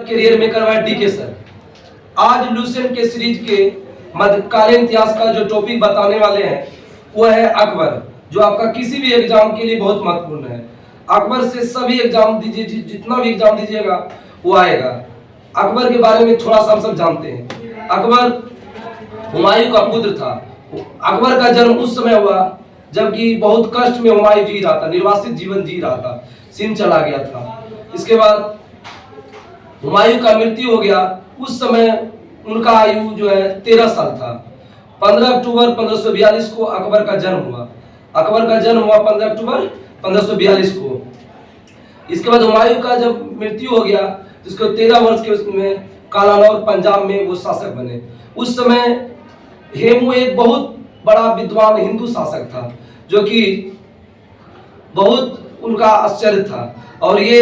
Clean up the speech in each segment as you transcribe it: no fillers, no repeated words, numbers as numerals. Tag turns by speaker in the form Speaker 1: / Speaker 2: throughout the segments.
Speaker 1: Career maker हुआ DK sir. आज Lucent के सीरीज के मध्यकालीन इतिहास का जो टॉपिक बताने वाले हैं वो है अकबर, जो आपका किसी भी एग्जाम के लिए बहुत महत्वपूर्ण है। अकबर से सभी एग्जाम दीजिए, जितना भी एग्जाम दीजिएगा वो आएगा। अकबर के बारे में थोड़ा सा हम सब जानते हैं। अकबर हुमायूं का पुत्र था। अकबर का जन्म उस समय हुआ जबकि बहुत कष्ट में हुमायूं जी रहा था, निर्वासित जीवन जी रहा था, सिंध चला गया था। इसके बाद हुमायूं का मृत्यु हो गया। उस समय उनका आयु जो है 13 साल था। 15 अक्टूबर 1542 को अकबर का जन्म हुआ। अकबर का जन्म हुआ 15 अक्टूबर 1542 को। इसके बाद हुमायूं का जब मृत्यु हो गया जिसको 13 वर्ष के उसमें कालानौर पंजाब में वो शासक बने। उस समय हेमू एक बहुत बड़ा विद्वान हिंदू शासक था जो कि बहुत उनका आश्चर्य था, और ये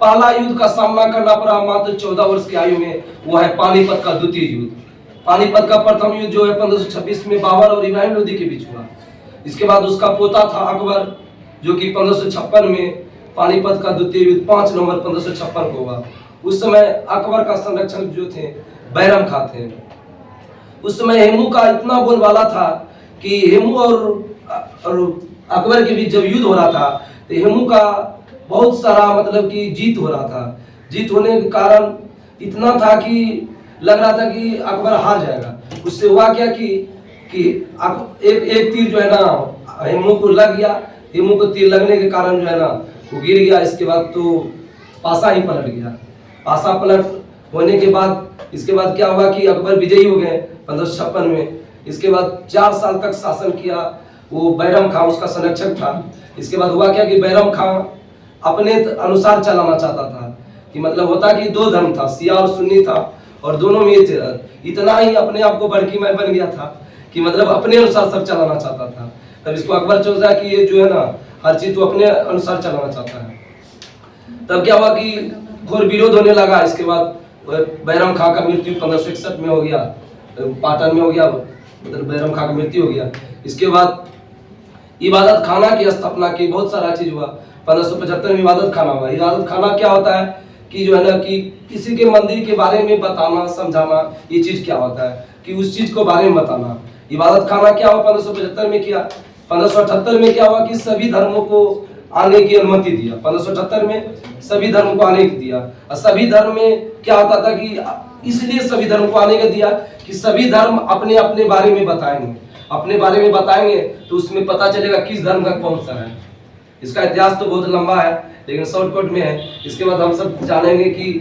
Speaker 1: पहला युद्ध का सामना करना पड़ा मात्र 14 वर्ष की आयु में। वो है पानीपत का द्वितीय युद्ध। पानीपत का प्रथम युद्ध जो है 1526 में बाबर और इब्राहिम लोदी के बीच हुआ। इसके बाद उसका पोता था अकबर जो कि 1556 में पानीपत का द्वितीय युद्ध 5 नवंबर 1556 को हुआ। उस समय अकबर का संरक्षक जो थे बैरम खां थे। उस समय हेमू का इतना बोलबाला था कि हेमू और अकबर के बीच जब युद्ध हो रहा था तो हेमू का बहुत सारा मतलब कि जीत हो रहा था। जीत होने के कारण इतना था कि लग रहा था कि अकबर हार जाएगा। उससे हुआ क्या कि एक तीर जो है ना हेमू को लग गया। हेमू को तीर लगने के कारण जो है ना वो गिर गया। इसके बाद तो पासा ही पलट गया। पासा पलट होने के बाद इसके बाद क्या हुआ कि अकबर विजयी हो गए 1556 में। इसके बाद 4 साल तक शासन किया। वो बैरम खां उसका संरक्षक था। इसके बाद हुआ क्या कि बैरम खां अपने अनुसार चलाना चाहता था, कि मतलब होता कि 2 धर्म था, शिया और सुन्नी था, और दोनों में इतना ही अपने आप को बड़की मैं बन गया था कि मतलब अपने अनुसार सब चलाना चाहता था। तब इसको अकबर सोचा कि ये जो है ना हर चीज तो अपने अनुसार चलाना चाहता है। तब क्या हुआ कि घोर विरोध होने लगा। इसके बाद बैरम खां का मृत्यु 1561 में हो गया, पाटन में हो गया, मतलब बैरम खां का मृत्यु हो गया। इसके बाद इबादत खाना की स्थापना की, बहुत सारा चीज हुआ। 1575 में इबादत खाना हुआ। इबादत खाना क्या होता है कि जो है ना कि किसी के मंदिर के बारे में बताना समझाना, ये चीज क्या होता है कि उस चीज को बारे में बताना। इबादत खाना क्या हुआ 1575 में किया। 1578 में क्या हुआ कि सभी धर्मों को आने की अनुमति दिया। 1578 में सभी धर्म को आने की दिया। और सभी धर्म में क्या होता था कि इसलिए सभी धर्म को आने का दिया कि सभी धर्म अपने अपने बारे में बताएंगे। अपने बारे में बताएंगे तो उसमें पता चलेगा किस धर्म का कौन सा है। इसका इतिहास तो बहुत लंबा है लेकिन शॉर्टकट में है। इसके बाद हम सब जानेंगे कि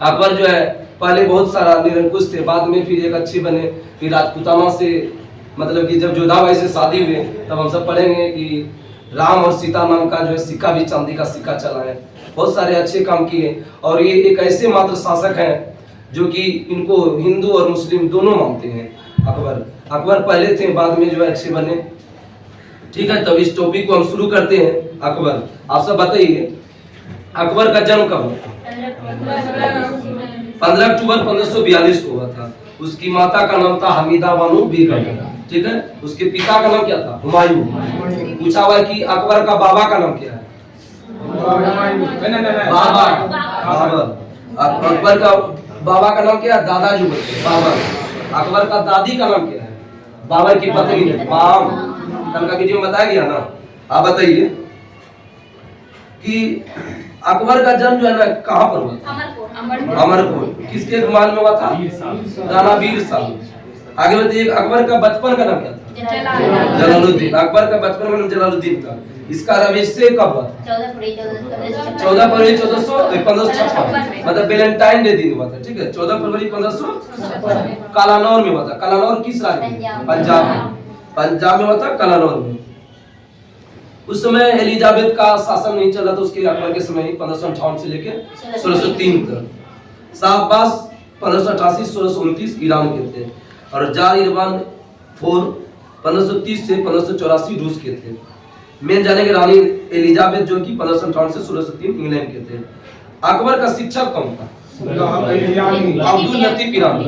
Speaker 1: अकबर जो है पहले बहुत सारा निरंकुश थे, बाद में फिर एक अच्छे बने। फिर राजपूताना से मतलब कि जब जोधाबाई से शादी हुए तब हम सब पढ़ेंगे कि राम और सीता नाम का जो है सिक्का भी चांदी का सिक्का चला है। बहुत सारे अच्छे काम किए, और ये एक ऐसे मात्र शासक हैं जो कि इनको हिंदू और मुस्लिम दोनों मानते हैं। अकबर पहले थे, बाद में जो है अच्छे बने। ठीक है, तब इस टॉपिक को हम शुरू करते हैं। अकबर, आप सब बताइए अकबर का जन्म कब हुआ? 15 अक्टूबर 1542 को हुआ था। उसकी माता का नाम था हमीदा बानो बेगम। ठीक है, उसके पिता का नाम क्या था? हुमायूं। पूछा हुआ कि अकबर का बाबा का नाम क्या है? बाबर। अकबर का बाबा का नाम क्या है? दादाजी बोलते हैं बाबर। अकबर का दादी का नाम क्या है? बाबर की पत्नी बाम। कल का वीडियो में बताया गया ना। आप बताइए कि अकबर का जन्म जो है ना कहाँ पर हुआ था? अमरकोट। किसके गुमान में हुआ था? राणा वीर साल। आगे बताइए अकबर का बचपन का नाम क्या था? जलालुद्दीन। अकबर का बचपन का नाम जलालुद्दीन था। इसका अभिषेक कब हुआ था? 14 फरवरी 1556, मतलब वैलेंटाइन डे दिन हुआ था। ठीक है, 14 फरवरी 1556 कालानौर में हुआ था। कालानौर किस राज्य में? पंजाब में हुआ था, कालानौर में। उस समय एलिजाबेथ का शासन नहीं चला था उसके अकबर के समय ही 1558 से लेकर 1603 तक। शाहबाज 1588 1629 ईरान के थे, और जार इरफान IV 1530 से 1584 रूस के थे। मेन जाने के रानी एलिजाबेथ जो कि 1558 से 1603 इंग्लैंड के थे। अकबर का शिक्षक कौन था? अब्दुल लतीफ ईरानी।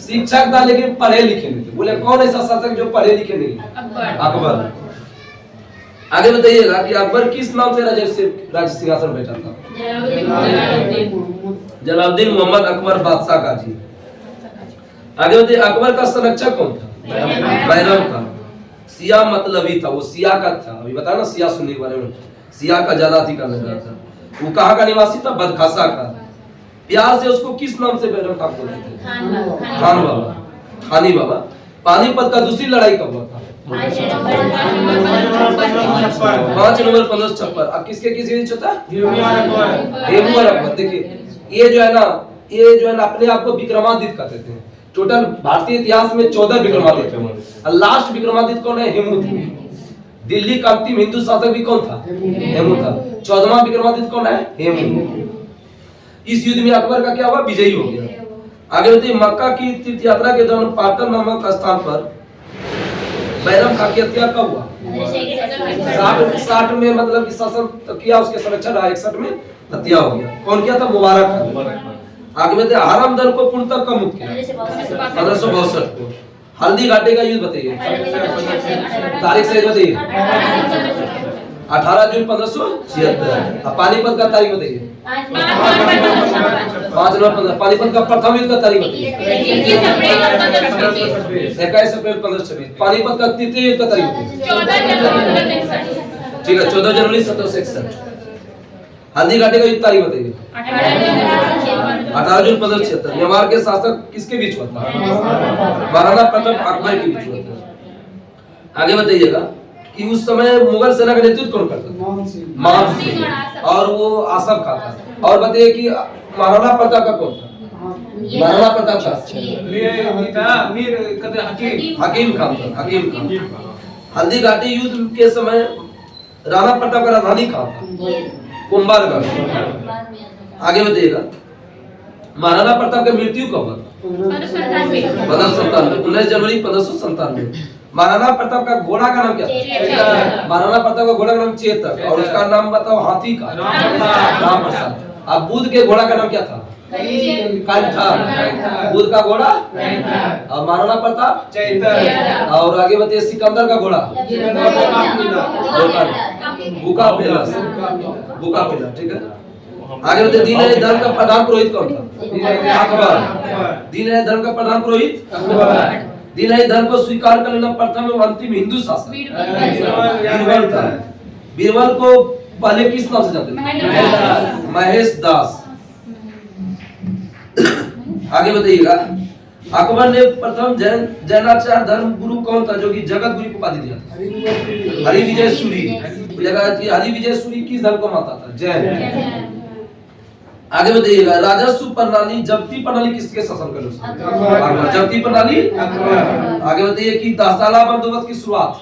Speaker 1: शिक्षक था लेकिन पढ़े लिखे नहीं थे। बोले कौन ऐसा शासक जो पढ़े लिखे नहीं? अकबर। आगे बताइएगा कि अकबर किस नाम से राज सिंहासन बैठा था? जलालुद्दीन मोहम्मद अकबर बादशाह का जी। आगे बताइए अकबर का संरक्षक कौन था? बैरम का। सिया मतलबी था, वो सिया का था, अभी बताया ना सिया सुन्नी के बारे में, सिया का ज्यादा अधिकार लगा था। वो कहाँ का निवासी था? बदखासा का। प्यार से उसको किस नाम से बैरम खान बोलते थे? खान बाबा, खानी बाबा। पानीपत का दूसरी लड़ाई कब हुआ था? 5 नवंबर 1556। अब किसके बीच होता है? हेमू और अकबर। देखिए ये जो है ना अपने आप को विक्रमादित्य कहते थे। टोटल भारतीय इतिहास में 14 विक्रमादित्य हुए और लास्ट विक्रमादित्य कौन है? हेमू थे। दिल्ली का अंतिम हिंदू शासक भी कौन था? हेमू था। 14वां विक्रमादित्य कौन है? हेमू। इस युद्ध में अकबर का क्या हुआ? विजयी हो गया। आगे बताइए मक्का की तीर्थ यात्रा के दौरान पाटन नामक स्थान पर बैरम खान की हत्या कब हुआ? 60 में मतलब कि शासन किया, उसके संरक्षण 61 में हत्या हो गया। कौन किया था? मुबारक खान। आगे बताइए हरमदर को पूर्णतः कब मुक्त किया? 1562 को। हल्दी घाटी का युद्ध बताइए, तारीख सही बताइए। 18 जून 1576। अब पानीपत का तारीख बताइए। 5 नवंबर 15। पानीपत का प्रथम युद्ध का तारीख बताइए। 21 अप्रैल 1526। पानीपत का तृतीय युद्ध का तारीख बताइए। ठीक है, 14 जनवरी 1761। हल्दी घाटी का युद्ध तारीख बताइए। 18 जून 1576। मेवाड़ के शासक किसके बीच हुआ था? महाराणा प्रताप अकबर के बीच हुआ था। आगे बताइएगा कि उस समय मुगल सेना का नेतृत्व कौन करता था? मान सिंह। और वो आसफ खान था। और बताइए कि महाराणा प्रताप का कौन था? महाराणा प्रताप का हकीम खान था। हकीम खान। हल्दी घाटी युद्ध के समय राणा प्रताप का राजधानी कहाँ था? कुंभलगढ़। आगे बताइएगा महाराणा प्रताप की मृत्यु कब हुआ? 1597। 19 जनवरी 1597। महाराणा प्रताप का घोड़ा का नाम क्या था? महाराणा प्रताप का घोड़ा का नाम चेतक। और उसका नाम बताओ हाथी का? राम प्रसाद। अब बुद्ध के घोड़ा का नाम क्या था? कंठा। बुद्ध का घोड़ा और महाराणा प्रताप चैतक। और आगे बताइए सिकंदर का घोड़ा बुका पेलस। बुका पेलस। ठीक है, आगे बताइए दीन धर्म का प्रधान पुरोहित कौन था? अकबर। दीन धर्म का प्रधान पुरोहित अकबर। दीन धर्म को स्वीकार कर लेना प्रथम एवं अंतिम हिंदू शासक बीरबल था। बीरबल को पहले किस नाम से जानते थे? महेश दास। आगे बताइएगा अकबर ने प्रथम जैनाचार्य धर्म गुरु कौन था जो कि जगत गुरु को उपाधि दिया था? हरि विजय सूरी। हरि विजय सूरी किस धर्म को मानता था? जैन। आगे बताइएगा राजस्व प्रणाली जब्ती प्रणाली किसके शासन काल? जब्ती प्रणाली अकबर। आगे बताइए कि दसाला बंदोबस्त की शुरुआत?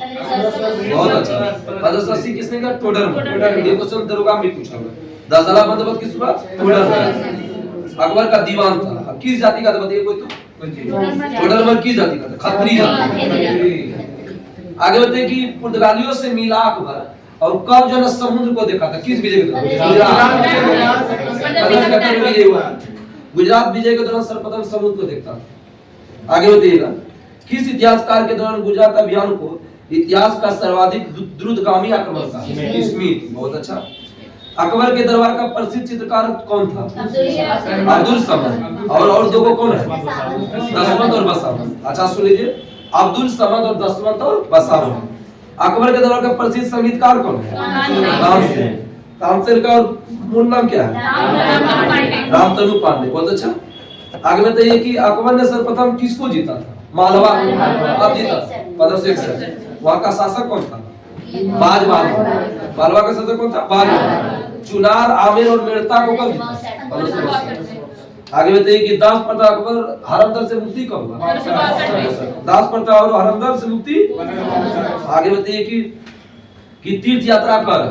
Speaker 1: बहुत अच्छा। 1580 किसने किया? टोडर। ये क्वेश्चन दरोगा में पूछा हुआ। दसाला बंदोबस्त की शुरुआत टोडर। अकबर का दीवान था। किस जाति का था बताइए कोई तो? टोडर किस जाति का था? खत्री जाति। आगे बताइए कि पुर्तगालियों से मिला अकबर और कब जो है समुद्र को देखा था? किस विजय के दौरान? गुजरात विजय के दौरान सर्वप्रथम समुद्र को देखता था। आगे बताइएगा किस इतिहासकार के दौरान गुजरात अभियान को इतिहास का सर्वाधिक द्रुतगामी आक्रमण था? स्मिथ। बहुत अच्छा। अकबर के दरबार का प्रसिद्ध चित्रकार कौन था? अब्दुल समद। और दो को कौन है? दसवंत और बसावंत। अच्छा सुन लीजिए अब्दुल समद और दसवंत और बसावंत। अकबर के दरबार का प्रसिद्ध संगीतकार कौन है? तानसेन। तानसेन का और मूल नाम क्या है? रामतनु पांडे। बहुत अच्छा। आगे बताइए कि अकबर ने सर्वप्रथम किसको जीता था? मालवा। अब जीता 1561। वहाँ का शासक कौन था? बाज बाबर। मालवा का शासक कौन था? बाज। चुनार आमेर और मेड़ता को कब जीता? आगे बताइए कि दास प्रथा अकबर हरमदर से मुक्ति कब हुआ? दास प्रथा और हरमदर से मुक्ति। आगे बताइए कि तीर्थ यात्रा कर?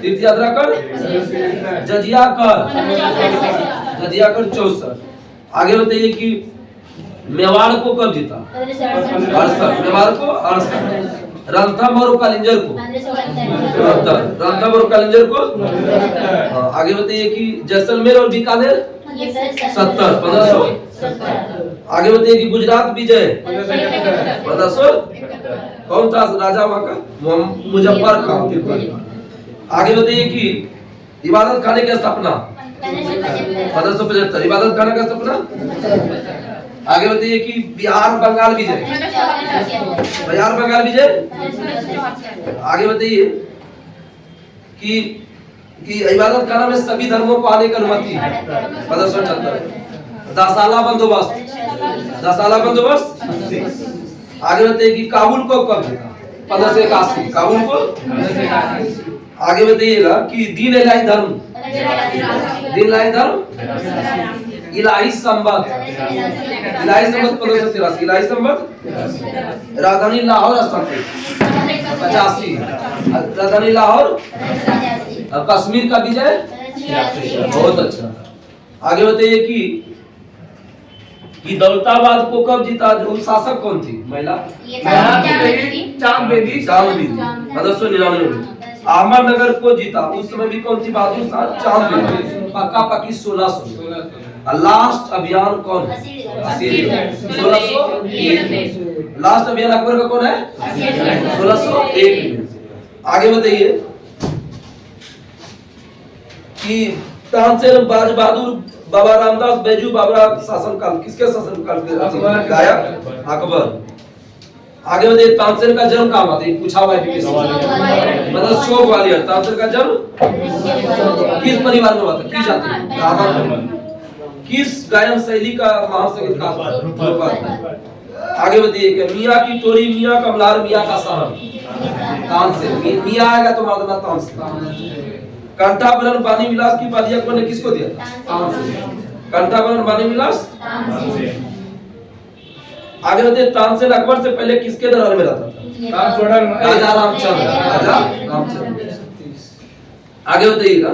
Speaker 1: तीर्थ यात्रा कर? जजिया कर? जजिया कर 64। आगे बताइए कि मेवाड़ को कब जीता? 68। मेवाड़ को 68। रणथंभ और कालिंजर को? रणथंभ और कालिंजर को? आगे बताइए कि जैसलमेर और बीकानेर? 70। 1570। आगे बताइए कि गुजरात विजय? 1570। कौन था राजा वहां का? मुजफ्फर खान तिब्बत का। आगे बताइए कि इबादत खाने की स्थापना 1575। इबादत खाने का स्थापना। आगे बताइए कि बिहार बंगाल विजय। बिहार बंगाल विजय। आगे बताइए कि इबादत खाना में सभी धर्मों को आने की अनुमति है 1576। दसाला बंदोबस्त। दसाला बंदोबस्त। आगे बताइए कि काबुल को कब जीता? 1581। काबुल को। आगे बताइएगा कि दीन इलाही धर्म। दीन इलाही धर्म। इलाही संबत। इलाही संबत 1583। इलाही संबत। राजधानी लाहौर स्थापित 85। राजधानी लाहौर। कश्मीर का विजय। बहुत अच्छा। आगे बताइए कि दौलताबाद को कब जीता? जो शासक कौन थी? महिला चांद बेबी। 1599 में। अहमदनगर को जीता उस समय भी कौन थी? बहादुर शाह चांद बेबी। पक्का पक्की 1600। लास्ट अभियान कौन है? 1601। लास्ट अभियान अकबर का कौन है? 1601 में। आगे बताइए कि तानसेन बाज बहादुर बाबा रामदास बैजू बाबरा शासनकाल किसके शासनकाल के गायक? अकबर। आगे बताइए तानसेन का जन्म कहाँ हुआ था? पूछा हुआ है मतलब शोक ग्वालियर। तानसेन का जन्म किस परिवार में हुआ था? किस जाति? किस गायन शैली का महासंगीतकार? आगे बताइए कि मियाँ की टोरी, मियाँ का मल्हार, मियाँ का साहब। तानसेन। मियाँ आएगा तो मारना तानसेन। कंठाभरण बानी विलास की उपाधि अकबर ने किसको दिया था? कंठाभरण बानी विलास। आगे बताइए तानसेन अकबर से पहले किसके दरबार में रहता था? राजा रामचंद्र। राजा रामचंद्र। आगे बताइएगा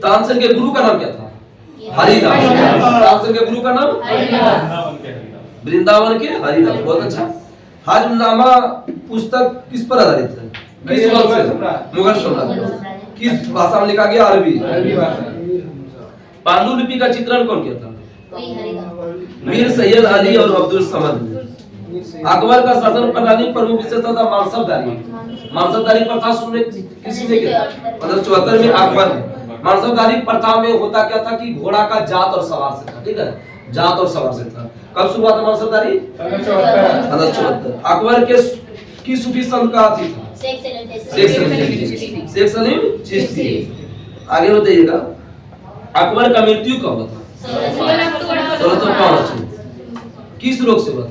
Speaker 1: तानसेन के गुरु का नाम क्या था? हरिदास। तानसेन के गुरु का नाम वृंदावन के हरिदास। बहुत अच्छा। हजनामा पुस्तक किस पर आधारित है? किस वक्त से? मुगल सम्राट। किस भाषा में लिखा गया? अरबी भाषा। पांडुलिपि का चित्रण कौन किया था? मीर सैयद अली और अब्दुल समद। अकबर का शासन प्रणाली प्रमुख विशेषता था मानसबदारी। मानसबदारी प्रथा शुरू किसने किया? 1574 में अकबर ने। मानसबदारी प्रथा में होता क्या था कि घोड़ा का जात और सवार से था। ठीक है, जात और सवार से था। कब शुरू हुआ था मानसबदारी? 1574। अकबर के की सूफी संत का थी था? शेख सलीम चिश्ती। आगे बताइएगा अकबर का मृत्यु कब हुआ था? 1605। किस रोग से हुआ था?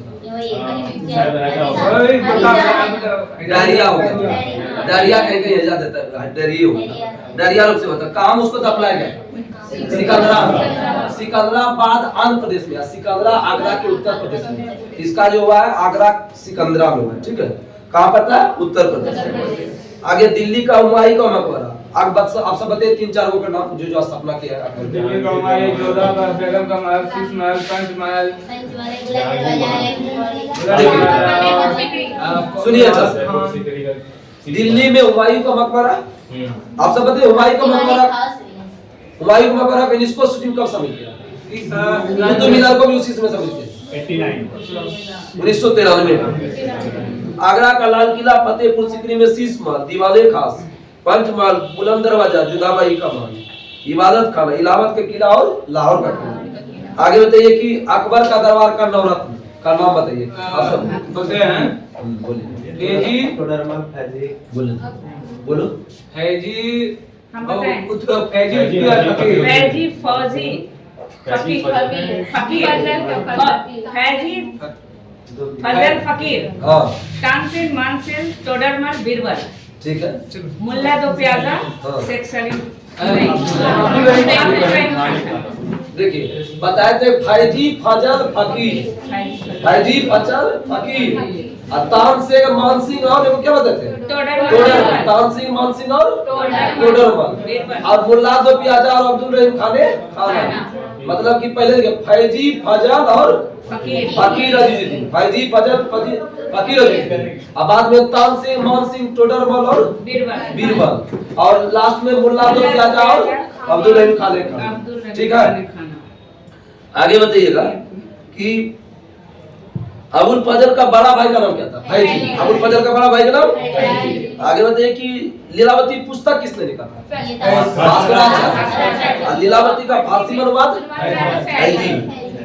Speaker 1: डायरिया हो गया। डायरिया कहीं कहीं जा देता है। डायरिया हो गया। डायरिया रोग से हुआ था। काम उसको दफनाया गया सिकंदराबाद आंध्र प्रदेश में। सिकंदरा आगरा के उत्तर प्रदेश में। इसका जो हुआ है आगरा सिकंदरा में हुआ है। ठीक है, कहाँ पर था? उत्तर प्रदेश। आगे दिल्ली का हुमायूं का मकबरा। आप सब बताइए 3-4 गो का नाम जो स्थापना किया है।
Speaker 2: दिल्ली का हुमायूं, जोधा का, बेगम का महल, शीश महल, पंच महल।
Speaker 1: सुनिए अच्छा, दिल्ली में हुमायूं का मकबरा। आप सब बताइए हुमायूं का मकबरा। हुमायूं का मकबरा यूनेस्को शूटिंग कब शामिल किया? कुतुब मीनार को भी उसी समय शामिल किया 1993 में। आगरा का लाल किला, फतेहपुर सीकरी में शीश महल, दीवाने खास, पंचमहल, बुलंद दरवाजा, जुदाबाई का महल, इबादत खाना, इलाहाबाद का किला और लाहौर का किला। आगे बताइए कि अकबर का दरबार का नवरत्न का नाम बताइए। आप सब
Speaker 2: बोलते हैं
Speaker 1: बोलिए।
Speaker 2: फैजी,
Speaker 1: बोलो।
Speaker 2: फैजी,
Speaker 3: हम बताएं।
Speaker 2: फैजी,
Speaker 3: फौजी, फकीर, फैजी, फजल फकीर, तानसेन, मानसेन, तोडरमल, बीरबल।
Speaker 1: ठीक है,
Speaker 3: मुल्ला दो प्याजा, शेख सलीम।
Speaker 1: देखिए बताए थे फैजी फजल फकीर। फैजी फजल फकीर। तानसेन मानसिंह और देखो क्या बताते हैं? तोडरमल। तानसेन मानसिंह और तोडरमल। और मुल्ला दो प्याजा और अब्दुल रहीम खाना। मतलब कि पहले देखिए फैजी फजल और फकीर अजीजुद्दीन। फैजी फजल फकीर अजीजुद्दीन। अब बाद में तानसेन मानसिंह तोडरमल और बीरबल। और लास्ट में मुल्ला दो प्याजा और अब्दुल रहीम खान। ठीक है, आगे बताइएगा कि अबुल फजल का बड़ा भाई का नाम क्या था? फैजी। अबुल फजल का बड़ा भाई का नाम आगे बताइए कि लीलावती पुस्तक किसने लिखा था? भास्कराचार्य। और लीलावती का फारसी में अनुवाद फैजी।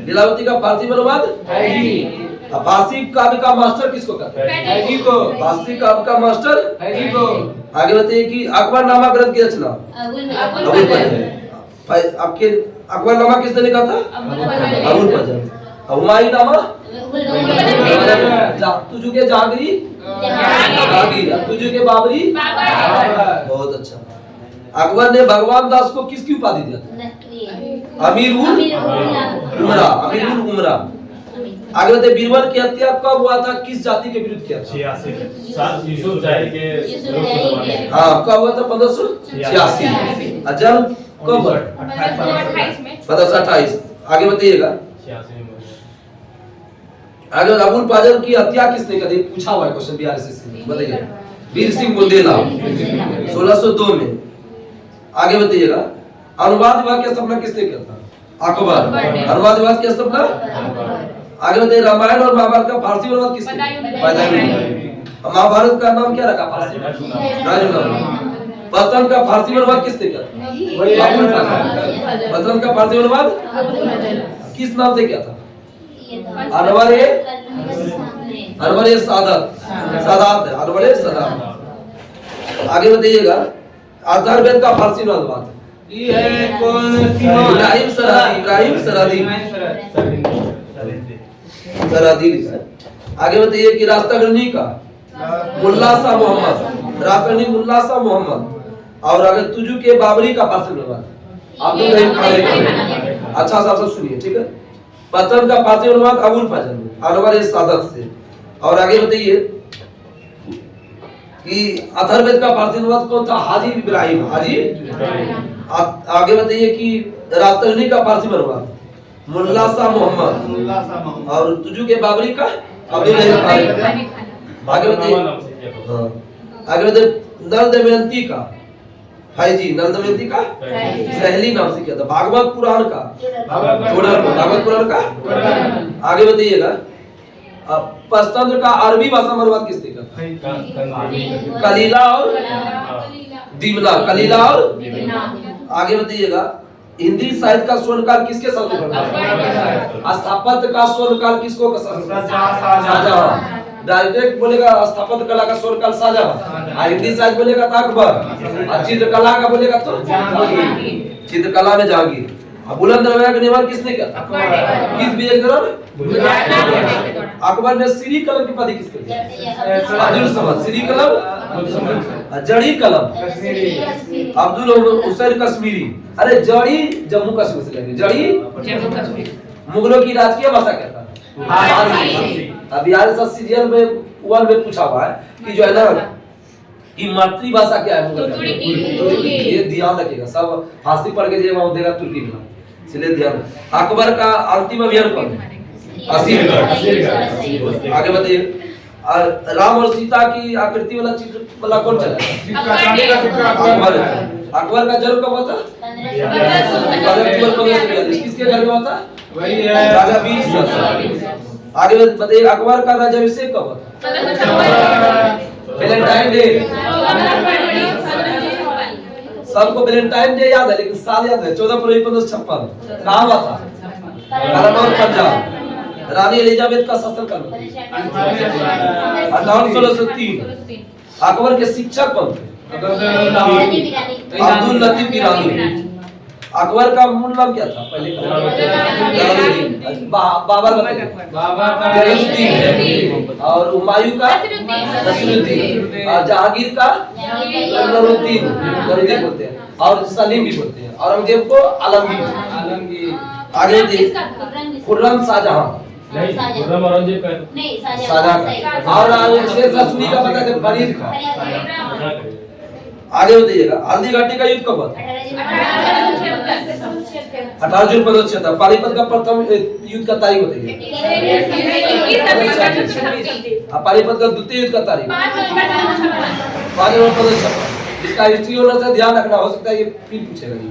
Speaker 1: लीलावती का फारसी में अनुवाद
Speaker 2: फैजी।
Speaker 1: फारसी काव्य का मास्टर किसको कहते हैं?
Speaker 2: फैजी को।
Speaker 1: फारसी काव्य का मास्टर
Speaker 2: फैजी को।
Speaker 1: आगे बताइए कि अकबरनामा ग्रंथ की रचना अबुल फजल। आपके अकबरनामा किसने लिखा था? अबुल फजल। हुमायूंनामा तुझू के जहांगीरी तुझू के बाबरी। बहुत अच्छा। अकबर ने भगवान दास को किसकी उपाधि दिया था? अमीर उल उमरा। आगे बताइए बीरबल की हत्या कब हुआ था? किस जाति के विरुद्ध किया था? हाँ, कब हुआ था? 1586। अजल कब? 1528। आगे बताइएगा। आगे अबुल फजल की हत्या किसने कर दी? पूछा हुआ है क्वेश्चन बिहार से, बताइए। वीर सिंह बुंदेला 1602 में। आगे बताइएगा। अनुवाद विभाग की स्थापना किसने किया था? अकबर। अनुवाद विभाग की स्थापना। आगे बताइए रामायण और महाभारत का फारसी अनुवाद किसने? महाभारत का नाम क्या रखा फारसी में? बसंत का फारसी अनुवाद किसने किया था? बसंत का फारसी अनुवाद किस नाम से किया था? अनवर सादात है, अनवर सादात। आगे बताइएगा। अथर्ववेद का फारसी अनुवाद
Speaker 2: ये है कौन?
Speaker 1: इब्राहिम सरादी लिखा है। आगे बताइए कि राष्ट्रगणी का मुल्ला शाह मोहम्मद, राष्ट्रगणी मुल्ला शाह मोहम्मद। और अगर तुझू के बाबरी का फारसी अनुवाद अब्दुल रहीम खान। अच्छा सब सुनिए, ठीक है। पतन का फारसी अनुवाद अबुल फजल, अनवर सादत से। और आगे बताइए कि अथर्ववेद का फारसी अनुवाद कौन था? हाजी इब्राहिम। आगे बताइए कि राष्ट्रगणी का फारसी अनुवाद मुल्ला शाह मोहम्मद। और तुझू के बाबरी का अब्दुल रहीम खान। आगे बताइए। आगे बताइए नल दमयंती का फैजी। नल दमयंती का सहेली नाम से किया था। भागवत पुराण का भागवत पुराण का। आगे बताइएगा। पंचतंत्र का अरबी भाषा में अनुवाद किसने किया था? कलीला और दिमना। कलीला और। आगे बताइएगा। हिंदी साहित्य का स्वर्णकाल किसके साथ हुआ? स्थापत्य का स्वर्णकाल किसको? शाहजहां। डायरेक्ट बोलेगा स्थापत्य कला का स्वर्णकाल शाहजहां। हिंदी साहित्य बोलेगा तो अकबर। और चित्रकला का बोलेगा तो चित्रकला में जहांगीर। बुलंद दरवाजा का निर्माण किसने किया था? किस विजय के दौरान? अकबर ने श्री कलम की उपाधि किसको दी? अब्दुल समद। श्री कलम, जड़ी कलम अब्दुल हुसैन कश्मीरी। अरे जड़ी जम्मू कश्मीर से लेंगे। जड़ी जम्मू कश्मीर। मुगलों की राजकीय भाषा क्या था? फारसी। अभी आज सीरियल में 1 में पूछा हुआ है कि जो है ना कि मातृभाषा क्या है मुगल की? ये ध्यान रखिएगा। सब फारसी पढ़ के जो देगा तुर्की में, इसलिए ध्यान। अकबर का अंतिम अभियान कौन? आगे बताइए। राम और सीता की आकृति वाला चित्रकला कौन चला? अकबर का जन्म कब हुआ था? किसके घर में हुआ था?
Speaker 2: वही है
Speaker 1: राजा वीर। आगे बताइए अकबर का राज्याभिषेक कब हुआ था? Valentine day. सबको वैलेंटाइन डे याद है लेकिन साल याद है 14 फरवरी 1556। कहाँ हुआ था? कलनौर पंजाब। रानी एलिजाबेथ का शासनकाल 1803। अकबर के शिक्षक कौन थे? अब्दुल लतीफ ईरानी। अकबर का मूल नाम क्या था पहले? बाबर बताइए। और हुमायूं का नसीरुद्दीन। और जहांगीर का नूरुद्दीन बोलते हैं और सलीम भी बोलते हैं। औरंगजेब को आलमगीर। आगे खुर्रम शाहजहां।
Speaker 4: औरंगजेब का
Speaker 5: नहीं
Speaker 1: शाहजहां। और शेरशाह सूरी का पता है फरीद का। आगे बताइएगा। हल्दी घाटी का युद्ध कब हुआ? 18 जून 1576। पानीपत का प्रथम युद्ध का तारीख बताइए। पानीपत का द्वितीय युद्ध का तारीख 5 नवंबर 1556। इसका हिस्ट्री होना से ध्यान रखना, हो सकता है ये फिर पूछेगा ये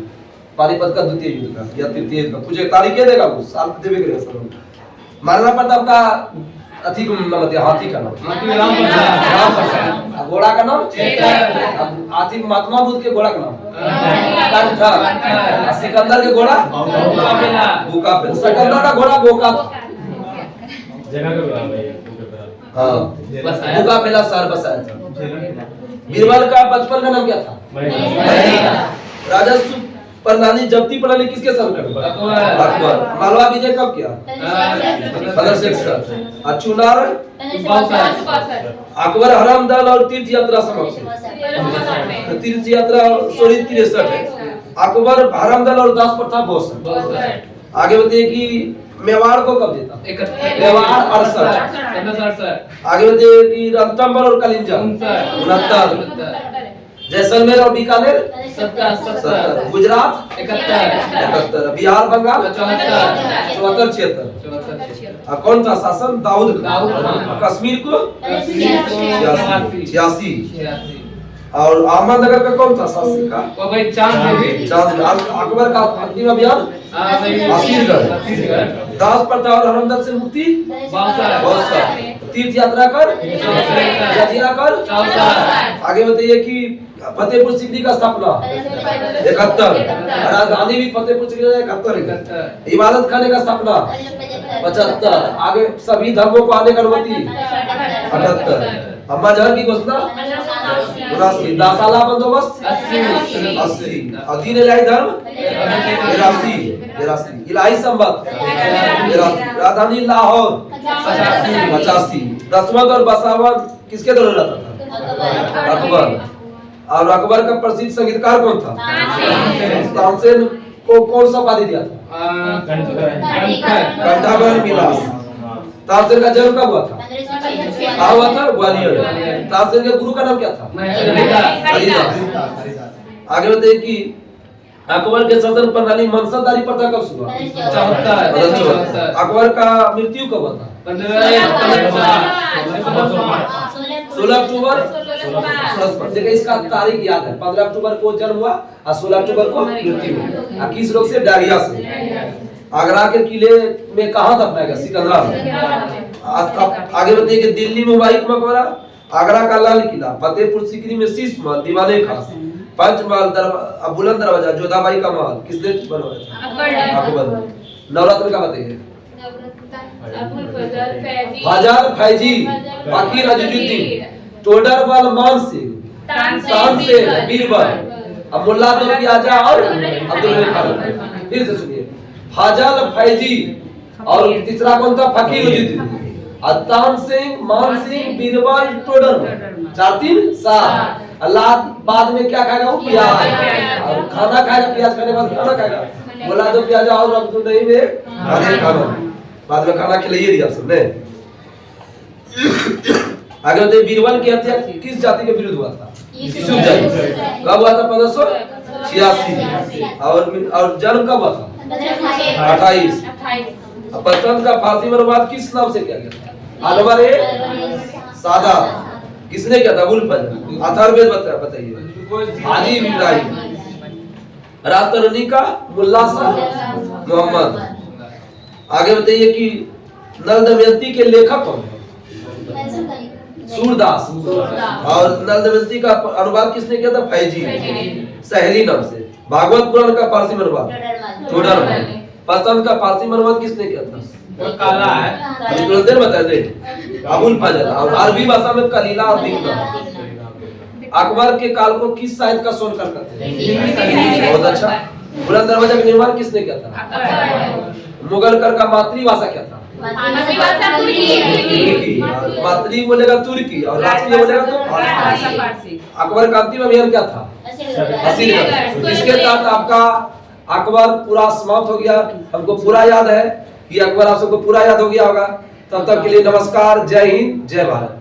Speaker 1: पानीपत का द्वितीय युद्ध का या तृतीय युद्ध का पूछे तारीख ये देगा वो साल देवे करेगा सर। महाराणा प्रताप का अथी को नाम दिया, हाथी का नाम
Speaker 2: हाथी राम प्रसाद।
Speaker 1: राम प्रसाद। और घोड़ा का नाम अब हाथी महात्मा बुद्ध के घोड़ा का नाम कंठा। और सिकंदर के घोड़ा भूखा पेला। सिकंदर का घोड़ा भूखा था।
Speaker 4: जगह का नाम है ये।
Speaker 1: हाँ भूखा पेला शहर बसाया था। बीरबल का बचपन का नाम क्या था? राजस्व प्रणाली जब्ती प्रणाली किसके सर कर? अकबर। मालवा विजय कब किया? 1561। और चुनार अकबर हराम दल और तीर्थ यात्रा समाप्त। तीर्थ यात्रा 63 है। अकबर हराम दल और दास प्रथा 62। आगे बताइए कि मेवाड़ को कब देता? मेवाड़ 68। आगे बताइए कि रणथंभौर और कलिंजा 69। जैसलमेर और बीकानेर 70। गुजरात 71। बिहार बंगाल 74 76। और कौन था शासन? दाऊद खान। कश्मीर को 86। और अहमदनगर का कौन था शासक का?
Speaker 2: वो भाई चांद देवी।
Speaker 1: चांद। अकबर का अंतिम अभियान असीरगढ़। दास प्रथा और हरमदल से मुक्ति बौसा। तीर्थ यात्रा कर जजिया कर। आगे बताइए कि फतेहपुर सीकरी का स्थापना 71। राजधानी भी फतेहपुर सीकरी 71। इबादत खाने का स्थापना 75। आगे सभी धर्मों को आने की अनुमति 78। मजहर की घोषणा 79। दासाला बंदोबस्त 80। और दीन इलाही धर्म 83। इलाही संबत 83। राजधानी लाहौर 85। दसवंत और बसावन किसके दौरान रहता था? अकबर। और अकबर का प्रसिद्ध संगीतकार कौन था? तानसेन को कौन सा उपाधि दिया था? कंठाभरण विलास। तानसेन का जन्म कब हुआ था? कहाँ हुआ था? ग्वालियर। तानसेन के गुरु का नाम क्या था? हरिदास। आगे बताइए कि अकबर के शासन प्रणाली मनसबदारी प्रथा कब शुरू हुआ? 74। अकबर का मृत्यु कब हुआ था? 16 अक्टूबर। देखिए इसका तारीख याद है। 15 अक्टूबर को जन्म हुआ और 16 अक्टूबर को मृत्यु हुआ। किस रोग से? डायरिया से। आगरा के किले में कहाँ दफनाया गया? सिकंदरा। आगे बताइए कि दिल्ली में हुमायूं का मकबरा, आगरा का लाल किला, फतेहपुर सीकरी में शीश महल, दीवाने खास, पंचमहल, बुलंद दरवाजा, जोधाबाई का महल किसने बनवाया? अकबर। नवरत्न का बताइए। हजार फैजी, फकीर अजीजुद्दीन, टोडरमल, मान सिंह, तानसेन, बीरबल, मुल्ला दो प्याजा और अब्दुल खान। फिर से सुनिए। हाजल फैजी और तीसरा कौन था? फकीर अजीजुद्दीन। तानसेन, मान सिंह, बीरबल, टोडरमल। 4 3 7। अल्लाह बाद में क्या खाएगा? वो प्याज। और खाना खाएगा, प्याज खाने के बाद खाना खाएगा। मुल्ला दो प्याजा और अब्दुल नहीं में खाना। बाद में खाना खिलाइए दिया सबने। आगे बताइए बीरबल की हत्या किस जाति के विरुद्ध हुआ था? यूसुफ जाति। कब हुआ था? 1586। और जन्म कब हुआ था? 28। पसंद का फांसी बर्बाद किस नाम से किया गया था? अनवर सादा। किसने किया था? अबुल फजल। अथर्ववेद बताइए। हाजी इब्राहिम। राजतरनी का मुल्ला शाह मोहम्मद। आगे बताइए कि नल दमयंती के लेखक कौन है? सूरदास। और नल दमयंती का अनुवाद किसने किया था? फैजी सहेली नाम से। भागवत पुराण का फारसी में अनुवाद टोडरमल। पसंद का फारसी में अनुवाद किसने किया था?
Speaker 2: वो काला है।
Speaker 1: अभी थोड़ी देर बता दे। अबुल फजल। और अरबी भाषा में कलीला और दिक्कत। अकबर के काल को किस साहित्य का सोनकर कहते हैं? बहुत अच्छा। बुलंद दरवाजा का निर्माण किसने किया था? मुगल कर का मातृभाषा क्या था? मातृ बोलेगा तुर्की और राष्ट्रीय बोलेगा तो फारसी। अकबर का अंतिम अभियान क्या था? असीरगढ़। इसके तहत आपका अकबर पूरा समाप्त हो गया। हमको पूरा याद है कि अकबर आप सबको पूरा याद हो गया होगा। तब तक के लिए नमस्कार। जय हिंद, जय भारत।